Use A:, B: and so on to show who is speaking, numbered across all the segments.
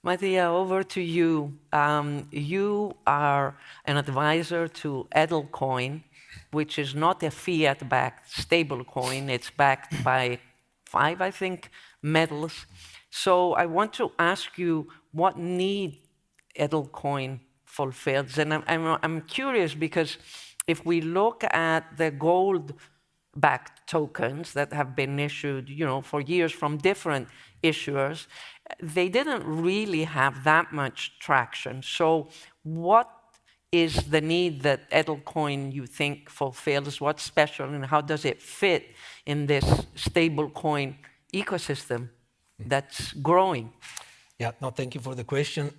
A: Mattia, over to you. You are an advisor to Edelcoin, which is not a fiat-backed stablecoin. It's backed by 5, I think, metals. So I want to ask you what need Edelcoin fulfills. And I'm curious because if we look at the gold-backed tokens that have been issued, for years from different issuers, they didn't really have that much traction. So what is the need that Edelcoin, you think, fulfills? What's special, and how does it fit in this stablecoin ecosystem that's growing?
B: Yeah, no, thank you for the question.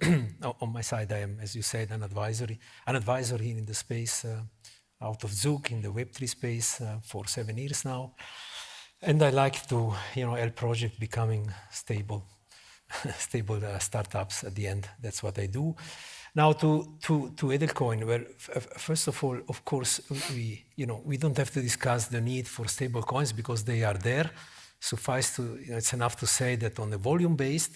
B: On my side, I am, as you said, an advisor here in the space, out of Zug, in the Web3 space for 7 years now. And I like to, help project becoming stable startups at the end. That's what I do. Now to Edelcoin, where first of all, of course, we don't have to discuss the need for stable coins because they are there. Suffice to, it's enough to say that on the volume based,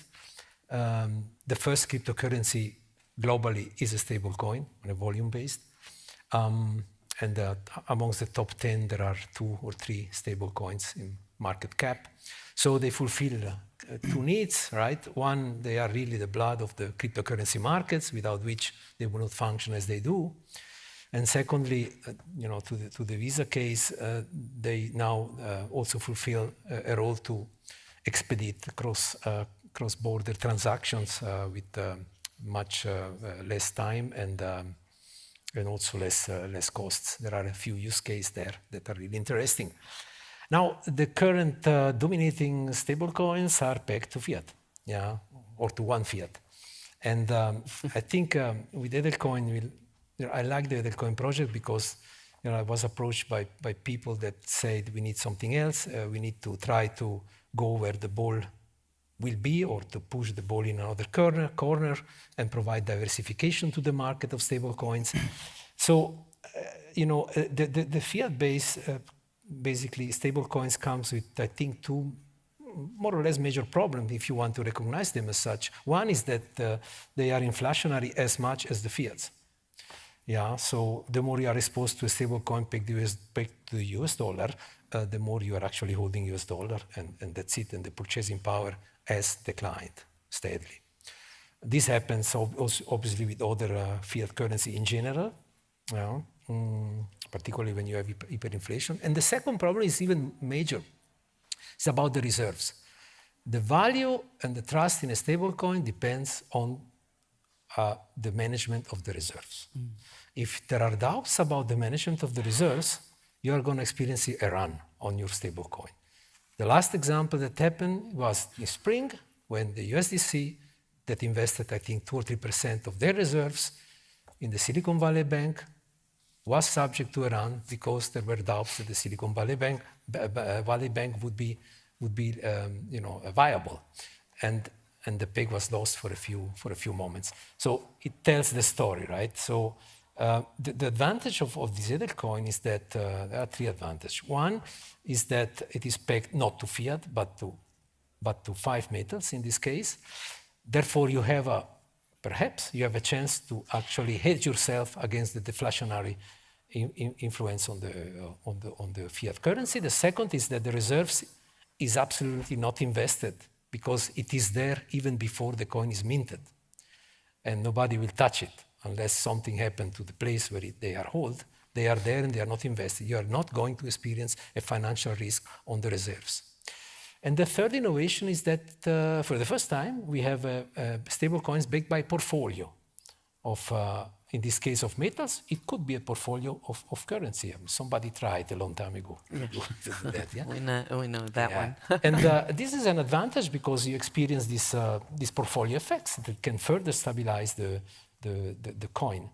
B: the first cryptocurrency globally is a stable coin on a volume based. And amongst the top 10, there are 2 or 3 stable coins in market cap. So they fulfill 2 needs, right? One, they are really the blood of the cryptocurrency markets, without which they will not function as they do. And secondly, to the Visa case, they now also fulfill a role to expedite cross-border transactions with much less time and also less costs. There are a few use cases there that are really interesting. Now, the current dominating stablecoins are pegged to fiat, or to one fiat. And I think with Edelcoin, I like the Edelcoin project because I was approached by people that said we need something else. We need to try to go where the ball will be, or to push the ball in another corner and provide diversification to the market of stablecoins. So, the fiat base, basically stablecoins comes with, I think, 2 more or less major problems if you want to recognize them as such. One is that they are inflationary as much as the fiats. Yeah, so the more you are exposed to a stablecoin pegged to the US dollar, the more you are actually holding US dollar, and that's it, and the purchasing power has declined steadily. This happens obviously with other fiat currency in general, particularly when you have hyperinflation. And the second problem is even major. It's about the reserves. The value and the trust in a stablecoin depends on the management of the reserves. If there are doubts about the management of the reserves, you are going to experience a run on your stablecoin. The last example that happened was in spring, when the USDC that invested, I think, 2 or 3% of their reserves in the Silicon Valley Bank was subject to a run because there were doubts that the Silicon Valley Bank would be viable, and the peg was lost for a few moments. So it tells the story, right? So the advantage of this Edelcoin is that there are 3 advantages. One is that it is pegged not to fiat, but to 5 metals in this case. Therefore, perhaps you have a chance to actually hedge yourself against the deflationary influence on the fiat currency. The second is that the reserves is absolutely not invested because it is there even before the coin is minted, and nobody will touch it unless something happened to the place where they are held. They are there and they are not invested. You are not going to experience a financial risk on the reserves. And the third innovation is that for the first time, we have stable coins backed by portfolio of, in this case of metals, it could be a portfolio of currency. Somebody tried a long time ago. That, yeah?
A: We know that one.
B: And this is an advantage because you experience these portfolio effects that can further stabilize the coin.